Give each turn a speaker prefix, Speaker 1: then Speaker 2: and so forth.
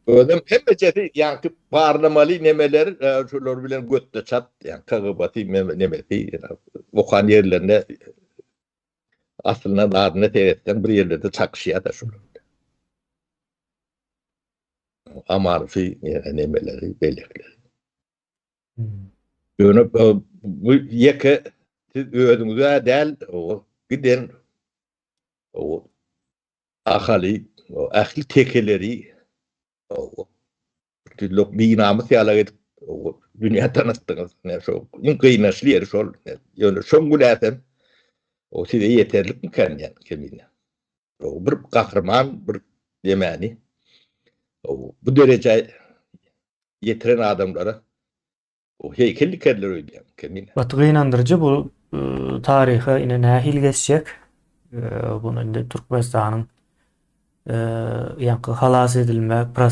Speaker 1: Özüm hemmejesi ýanky parlamaly nemeler şolar bilen götte çat, ýani KGB'ty nemesi okan ýerlerinde aslynda ladyna seretden bir ýerlerde çakışýar da şolar. Amarfy nemeleri belekleri. Ýöne bu ýeke siz özüňize däl o giden o ahaly, o ahli tekeleri o türlük binamy ýaly edip o dünýä tanıtdyňyz. Ne şo gynnaşly ýeri şol. Ýöne şoň güläsen o size ýeterlik miken ýani kemine. O bir gahrman, bir ýemäni o bu derece yetiren adamlara o heykellikler öýdýän kemine.
Speaker 2: Batı gynandyrjy bu taryha ine nähil geçjek. Bunu indi Türkmenistanyň ýanky halas edilme